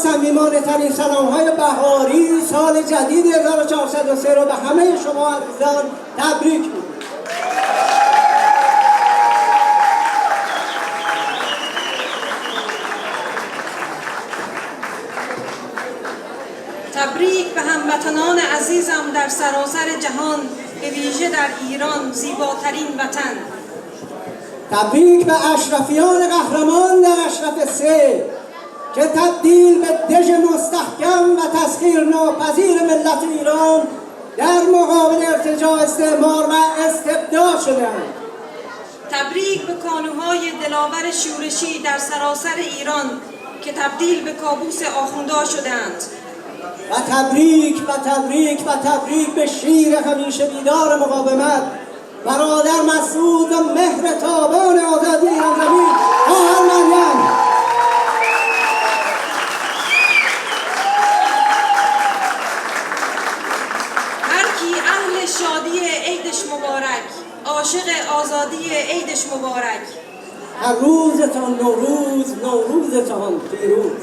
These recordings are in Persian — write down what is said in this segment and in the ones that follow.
صمیمانه‌ترین سلام‌های بهاری سال جدید 1403 رو به همه شما عزیزان تبریک می‌گم. تبریک به هموطنان عزیزم در سراسر جهان، به ویژه در ایران، زیباترین وطن. تبریک به اشرفیان قهرمان در اشرف 3 که تبدیل به دژ مستحکم و تسخیر ناپذیر ملت ایران در مقابل ارتجاع استعمار و استبداد شدند. تبریک به کانوهای دلاور شورشی در سراسر ایران که تبدیل به کابوس آخوندا شدند. و تبریک به شیر همیشه بیدار مقاومت، برادر مسعود و مهر تابان آزادی ایران زمین، خواهر مریم. شادی عیدش مبارک، عاشق آزادی عیدش مبارک. هر روزتان نوروز، نوروزتان پیروز.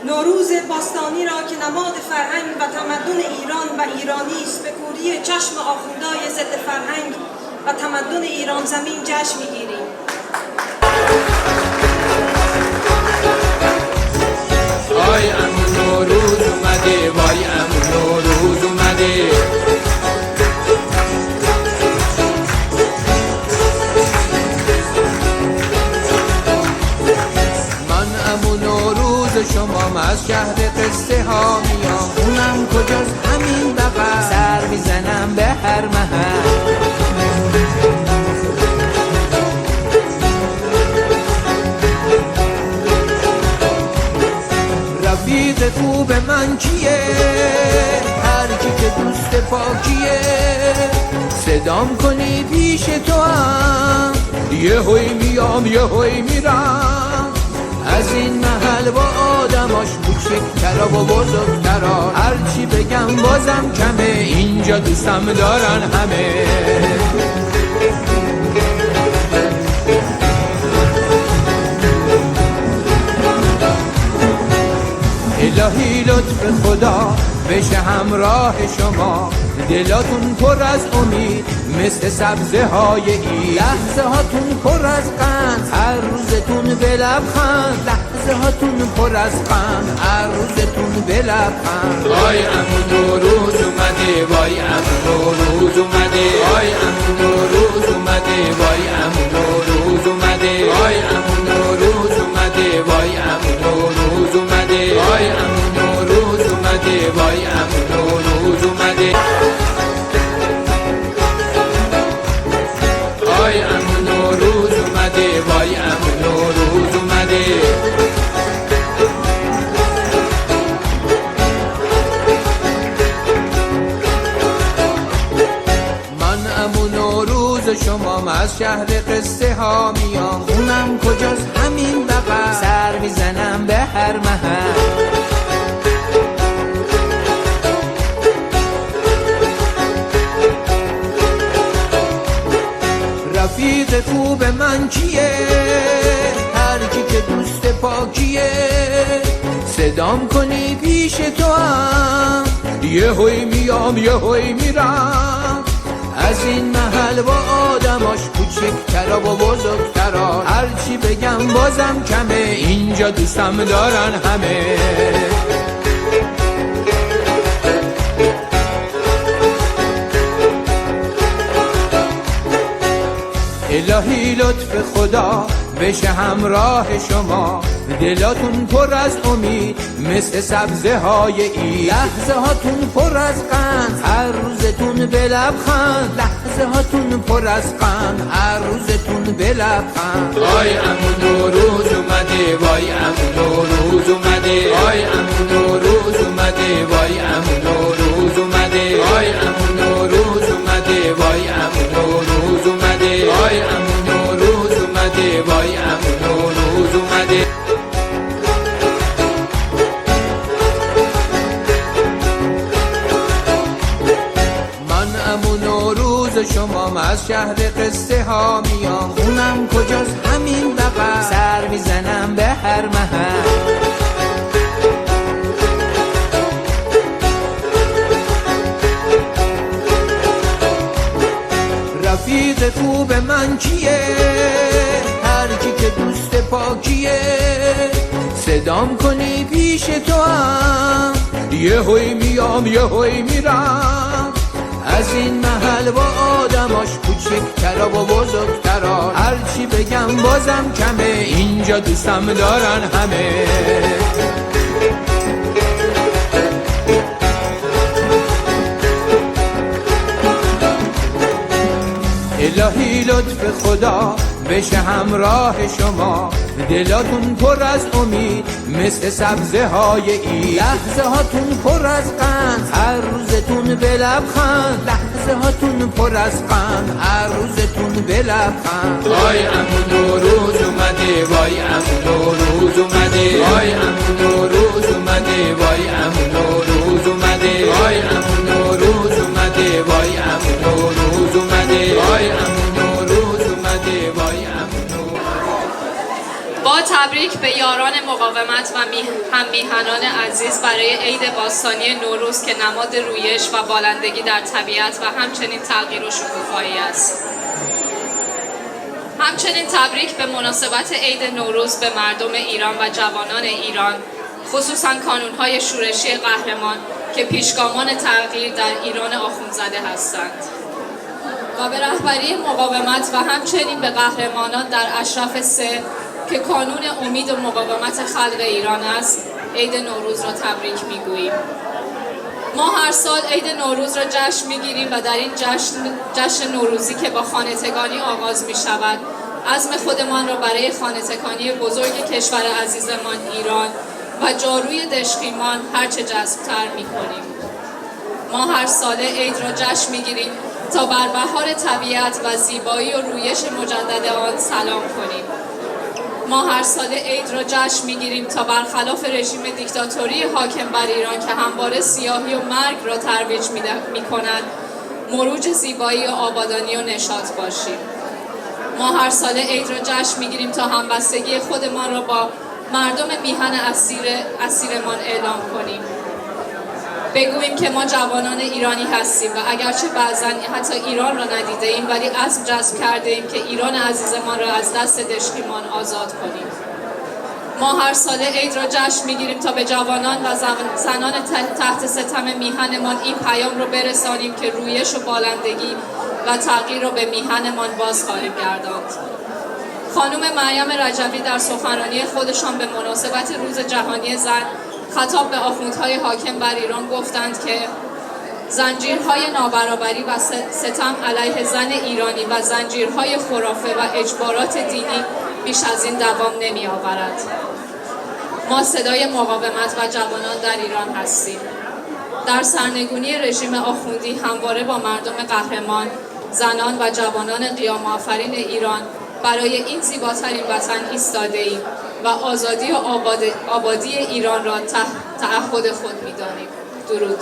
نوروز باستانی را که نماد فرهنگ و تمدن ایران و ایرانی است، به کوری چشم آخوندهای ضد فرهنگ و تمدن ایران زمین جشن می‌گیریم. وای امون نوروز اومده، وای امون نوروز اومده. من امون نوروز شمام، از شهر قصه ها میام. اونم کجاست؟ همین بغل، سر میزنم به هر محل. رفیق خوب من کیه؟ هر کی که دوست پاکیه. صدام کنی پیش تو هم، یه هوی میام یه هوی میرم. از این محل با آدماش، کوچکترا و بزرگترا، هرچی بگم بازم کمه. اینجا دوستم دارن همه. الهی لطف خدا بشه همراه شما، دلاتون پر از امید مثل سبزه های ای. لحظه هاتون پر از قند، هر روزتون به لبخند. لحظه هاتون پر از قند، هر روزتون به لبخند. وای امون نوروز اومده، وای امون نوروز اومده. وای امون نوروز اومده، وای امون نوروز اومده. وای امون نوروز اومده، وای امون نوروز اومده. وای امون نوروز اومده، وای امون نوروز اومده. وای امون نوروز اومده، وای امون نوروز اومده. من امون نوروز شمام، از شهر قصه ها میام. اونم کجاست؟ همین بغل، سر میزنم به هر محل. رفیق خوب من کیه؟ هر کی که دوست پاکیه. صدام کنی پیش تو هم، یه هوی میام یه هوی میرم. از این محل با آدماش، کوچکترا و بزرگترا، هرچی بگم بازم کمه. اینجا دوستم دارن همه. الهی لطف خدا بشه همراه شما، دلاتون پر از امید مثل سبزه های ای. لحظه هاتون پر از قند، هر روزتون به لبخند. لحظه هاتون پر از قند، هر روزتون به لبخند. وای امون نوروز اومده، وای امون نوروز اومده. وای امون نوروز اومده، وای امون نوروز اومده. وای امون نوروز اومده، وای امون نوروز اومده. وای امون نوروز اومده، وای امون نوروز اومده. من امون نوروز شمام، از شهر قصه ها میام. اونم کجاست؟ همین بغل، سر میزنم به هر محل. رفیق خوب من کیه؟ هر کی که دوست پاکیه. صدام کنی پیش تو هم، یه هوی میام یه هوی میرم. از این محل با آدماش، کوچکترا و بزرگترا، هرچی بگم بازم کمه. اینجا دوستم دارن همه. الهی لطف خدا بشه همراه شما، دلاتون پر از امید مثل سبزه های ای. لحظه هاتون پر از قند، هر روزتون به لبخند. لحظه هاتون پر از قند، هر روزتون به لبخند. وای امون نوروز اومده، وای امون نوروز اومده. وای امون نوروز اومده، وای امون نوروز اومده. وای امون نوروز اومده، وای امون تبریک به یاران مقاومت و هم میهنان عزیز برای عید باستانی نوروز که نماد رویش و بالندگی در طبیعت و همچنین تغییر و شکوفایی است. همچنین تبریک به مناسبت عید نوروز به مردم ایران و جوانان ایران، خصوصا کانونهای شورشی قهرمان که پیشگامان تغییر در ایران آخوندزاده هستند. و به رهبری مقاومت و همچنین به قهرمانان در اشرف 3 که کانون امید و مقاومت خلق ایران است، عید نوروز را تبریک میگوییم. ما هر سال عید نوروز را جشن میگیریم و در این جشن نوروزی که با خانه‌تکانی آغاز می شود، عزم خودمان را برای خانه‌تکانی بزرگ کشور عزیزمان ایران و جاروی دشقیمان هرچه جذب‌تر می کنیم. ما هر ساله عید را جشن میگیریم تا بر بهار طبیعت و زیبایی و رویش مجدد آن سلام کنیم. ما هر سال عید را جشن میگیریم تا برخلاف رژیم دیکتاتوری حاکم بر ایران که همواره سیاهی و مرگ را ترویج می‌کند، مروج زیبایی و آبادانی و نشاط باشیم. ما هر سال عید را جشن میگیریم تا همبستگی خودمان را با مردم میهن اسیرمان اعلام کنیم. بگوییم که ما جوانان ایرانی هستیم و اگرچه بعضا حتی ایران را ندیده ایم ولی عزم جزم کرده ایم که ایران عزیزمان را از دست دشقیمان آزاد کنیم. ما هر سال عید را جشن میگیریم تا به جوانان و زنان تحت ستم میهنمان این پیام را برسانیم که رویش و بالندگی و تغییر را به میهنمان باز خواهیم گرداند. خانم مریم رجوی در سخنرانی خودشان به مناسبت روز جهانی زن خطاب به آخوندهای حاکم بر ایران گفتند که زنجیرهای نابرابری و ستم علیه زن ایرانی و زنجیرهای خرافه و اجبارات دینی بیش از این دوام نمی آورد. ما صدای مقاومت و جوانان در ایران هستیم. در سرنگونی رژیم آخوندی همواره با مردم قهرمان، زنان و جوانان قیام آفرین ایران برای این زیباترین وطن ایستاده ایم و آزادی و آبادی ایران را تعهد خود می‌دانیم. درود.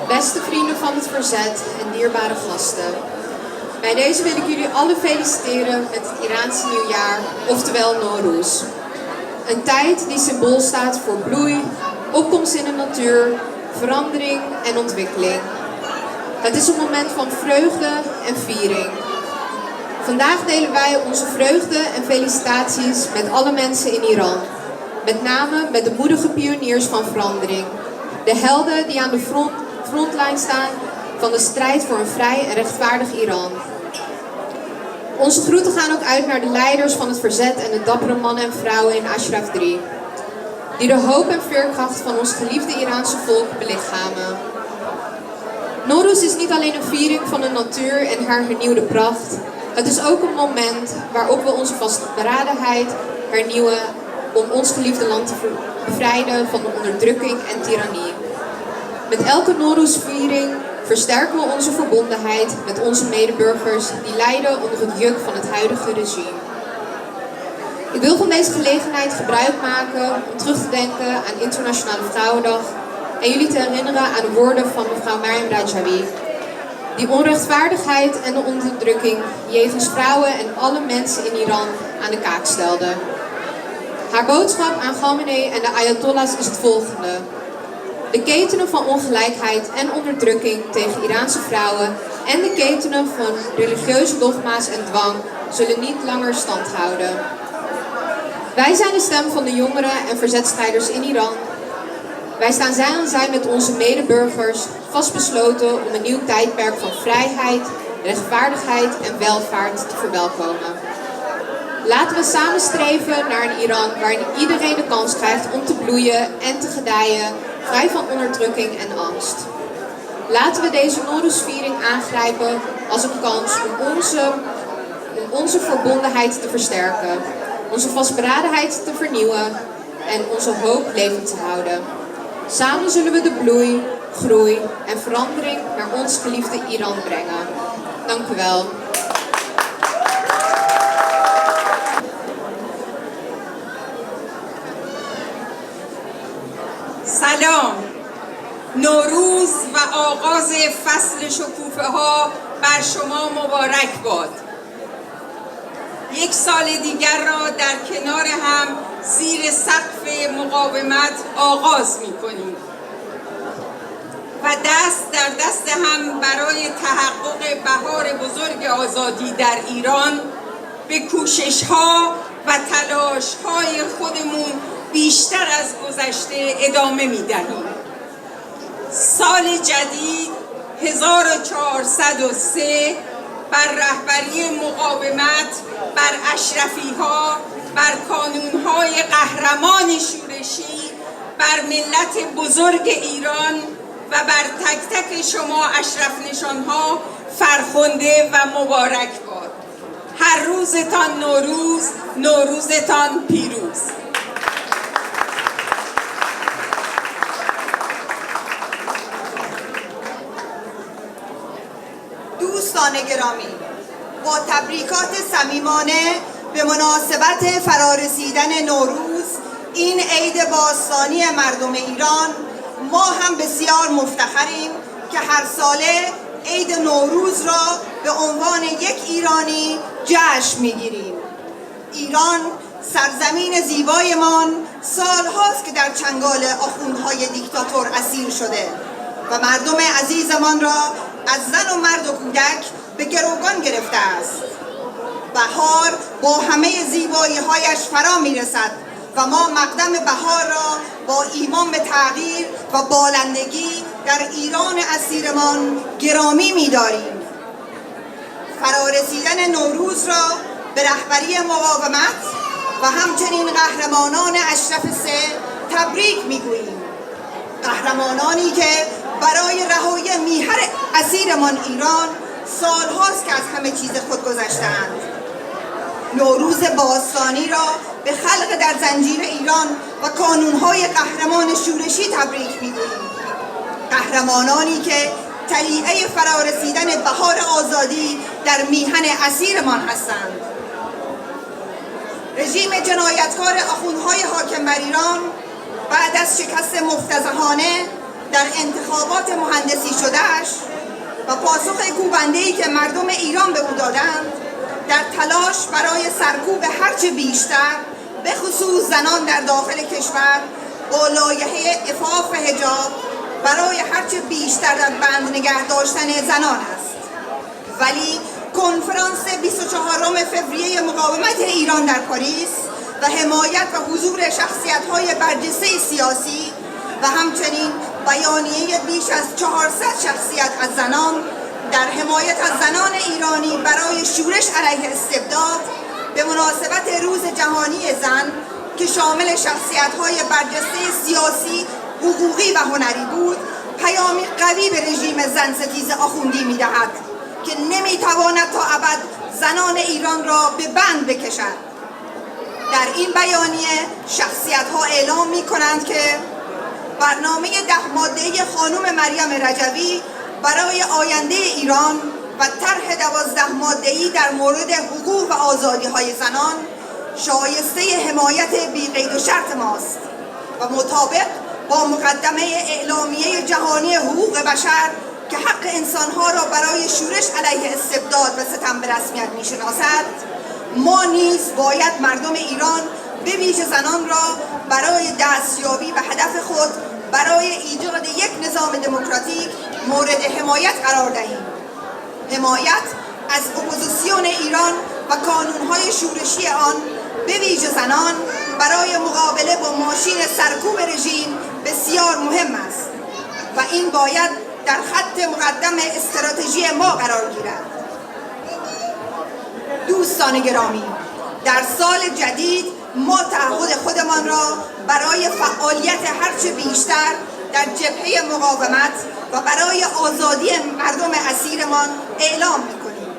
Beste vrienden van het verzet en dierbare gasten. Bij deze wil ik jullie allen feliciteren met het Iraanse nieuwjaar, oftewel Nowruz. Een tijd die symbool staat voor bloei, opkomst in de natuur, verandering en ontwikkeling. Het is een moment van vreugde en viering. Vandaag delen wij onze vreugde en felicitaties met alle mensen in Iran. Met name met de moedige pioniers van verandering. De helden die aan de frontlijn staan van de strijd voor een vrij en rechtvaardig Iran. Onze groeten gaan ook uit naar de leiders van het verzet en de dappere mannen en vrouwen in Ashraf 3. Die de hoop en veerkracht van ons geliefde Iraanse volk belichamen. Nowruz is niet alleen een viering van de natuur en haar hernieuwde pracht. Het is ook een moment waarop we onze vastberadenheid hernieuwen om ons geliefde land te bevrijden van de onderdrukking en tirannie. Met elke Nowruz-viering versterken we onze verbondenheid met onze medeburgers die lijden onder het juk van het huidige regime. Ik wil van deze gelegenheid gebruik maken om terug te denken aan Internationale Vrouwendag en jullie te herinneren aan de woorden van mevrouw Mariam Rajavi, die onrechtvaardigheid en de onderdrukking jegens vrouwen en alle mensen in Iran aan de kaak stelde. Haar boodschap aan Khamenei en de Ayatollahs is het volgende. De ketenen van ongelijkheid en onderdrukking tegen Iraanse vrouwen en de ketenen van religieuze dogma's en dwang zullen niet langer stand houden. Wij zijn de stem van de jongeren en verzetstrijders in Iran. Wij staan zij aan zij met onze medeburgers, vastbesloten om een nieuw tijdperk van vrijheid, rechtvaardigheid en welvaart te verwelkomen. Laten we samen streven naar een Iran waarin iedereen de kans krijgt om te bloeien en te gedijen, vrij van onderdrukking en angst. Laten we deze Nowruz-viering aangrijpen als een kans om onze verbondenheid te versterken, onze vastberadenheid te vernieuwen en onze hoop levend te houden. Samen zullen we de bloei, groei en verandering naar ons geliefde Iran brengen. Dank u wel. سلام. نوروز و آغاز فصل شکوفه ها بر شما مبارک باد. یک سال دیگر را در کنار هم زیر سقف مقاومت آغاز می کنیم و دست در دست هم برای تحقق بهار بزرگ آزادی در ایران به کوشش ها و تلاش های خودمون بیشتر از گذشته ادامه می دهیم. سال جدید 1403 بر رهبری مقاومت، بر اشرفی ها، بر کانون های قهرمان شورشی، بر ملت بزرگ ایران و بر تک تک شما اشرف نشان ها فرخنده و مبارک باد. هر روزتان نوروز، نوروزتان پیروز. دوستان گرامی، با تبریکات صمیمانه به مناسبت فرارسیدن نوروز، این عید باستانی مردم ایران، ما هم بسیار مفتخریم که هر ساله عید نوروز را به عنوان یک ایرانی جشن میگیریم. ایران سرزمین زیبایمان سالهاست که در چنگال آخوندهای دیکتاتور اسیر شده و مردم عزیزمان را از زن و مرد و کودک به گروگان گرفته است. بهار با همه زیبایی‌هایش فرا می‌رسد و ما مقدم بهار را با ایمان به تغییر و بالندگی در ایران اسیرمان گرامی می‌داریم. فرارسیدن نوروز را به رهبری مقاومت و همچنین قهرمانان اشرف سه تبریک می‌گوییم. قهرمانانی که برای رهایی میهن اسیرمان ایران سالهاست که از همه چیز خود گذشته‌اند. نوروز باستانی را به خلق در زنجیر ایران و کانونهای قهرمان شورشی تبریک می‌گوییم. قهرمانانی که طلیعه فرارسیدن بهار آزادی در میهن اسیرمان هستند. رژیم جنایتکار آخوندهای حاکم بر ایران بعد از شکست مفتضحانه در انتخابات مهندسی شدهش و پاسخ کوبنده‌ای که مردم ایران به او دادند، در تلاش برای سرکوب هرچه بیشتر به خصوص زنان در داخل کشور با لایحه عفاف حجاب برای هرچه بیشتر در بند نگه داشتن زنان است. ولی کنفرانس 24 فوریه مقاومت ایران در پاریس و حمایت و حضور شخصیت‌های برجسته سیاسی و همچنین بیانیه بیش از 400 شخصیت از زنان در حمایت از زنان ایرانی برای شورش علیه استبداد به مناسبت روز جهانی زن که شامل شخصیت‌های برجسته سیاسی، حقوقی و هنری بود، پیامی قوی به رژیم زن ستیز آخوندی می‌دهد که نمی‌تواند تا ابد زنان ایران را به بند بکشد. در این بیانیه شخصیت‌ها اعلام می‌کنند که برنامه 10 ماده‌ای خانم مریم رجوی برای آینده ایران و طرح 12 ماده‌ای در مورد حقوق و آزادی‌های زنان شایسته حمایت بی‌قید و شرط ماست و مطابق با مقدمه اعلامیه جهانی حقوق بشر که حق انسان‌ها را برای شورش علیه استبداد و ستم به رسمیت می‌شناسد، ما نیز باید مردم ایران به ویژه زنان را برای دستیابی به هدف خود برای ایجاد یک نظام دموکراتیک مورد حمایت قرار دهیم. حمایت از اپوزیسیون ایران و کانونهای شورشی آن به ویژه زنان برای مقابله با ماشین سرکوب رژیم بسیار مهم است و این باید در خط مقدم استراتژی ما قرار گیرد. دوستان گرامی، در سال جدید ما تعهد خودمان را برای فعالیت هرچه بیشتر در جبهه مقاومت و برای آزادی مردم اسیرمان اعلام می‌کنیم.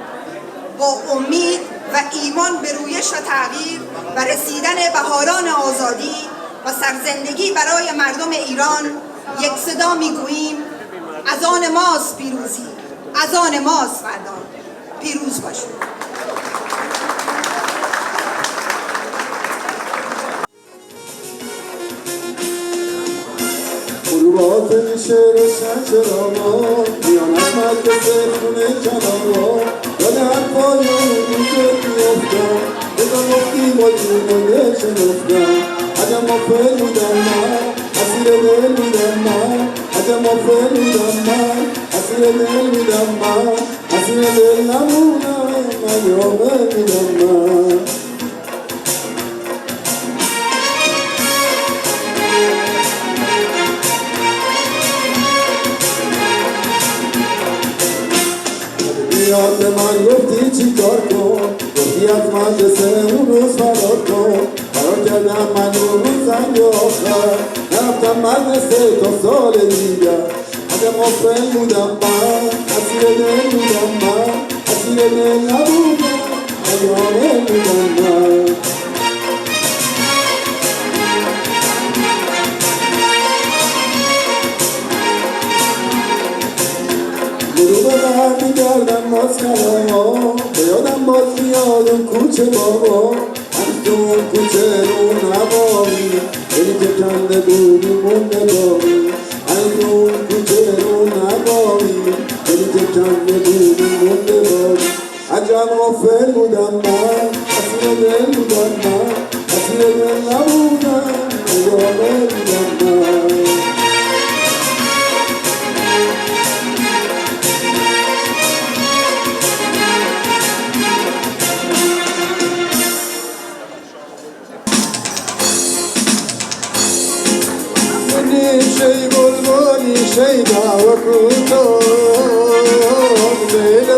با امید و ایمان به رویش و تغییر و رسیدن بهاران آزادی و سرزندگی برای مردم ایران یک صدا می‌گوییم: از آن ماست پیروزی، از آن ماست فردا. پیروز باشید. باطل شعر و شنچراما میان از مدرسه خونه کلاما یاد حرفای اون که میفتم بزن مفتی با جون و دل شنفتم عجب مفل بودم من اسیر دل بودم من عجب مفل بودم من اسیر دل بودم من اسیر دل نبودم من یاغل بودم من یاد به من گفتی چی کار کن گفتی از مدرسه اون روز فرار کن فرار کردم من اون روز زنگ آخر نرفتم مدرسه تا سال دیگر عجب غافل بودم من اسیر دل بودم من اسیر دل نبودم من یاغل بودم من غروب قهر میگردم باز کلاما به یادم باز میاد اون کوچه بابا هنوز تو اون کوچه اون هوایی دلی که کنده بودی مونده باقی هنوز تو اون کوچه اون هوایی دلی که کنده بودی مونده باقی عجب غافل بودم من اسیر دل بودم من اسیر دل نبودم یاغل بودم من شی بلبلی شی دعوه کوتاه لیل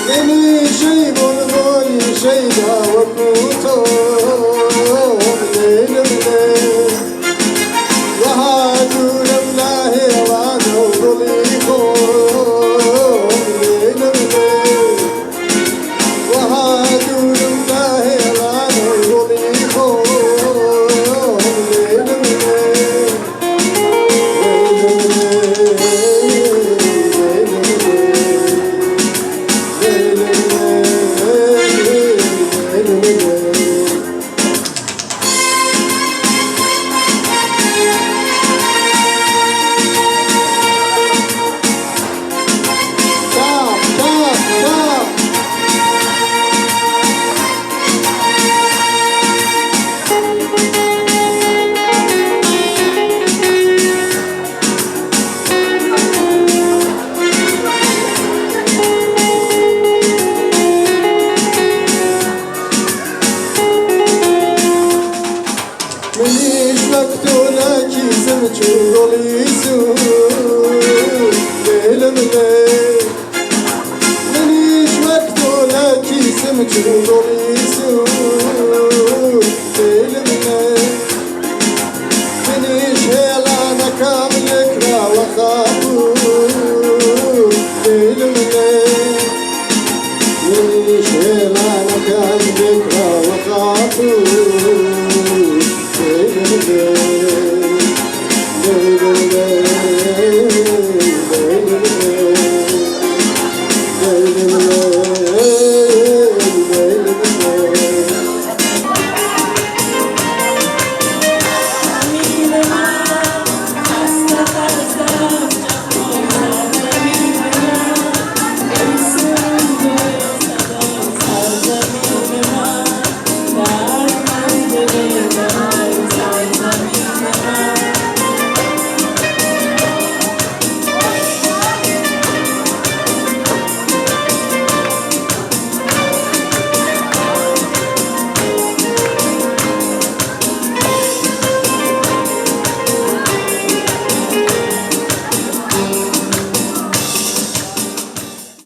لیل شی بلبلی شی دعوه کوتاه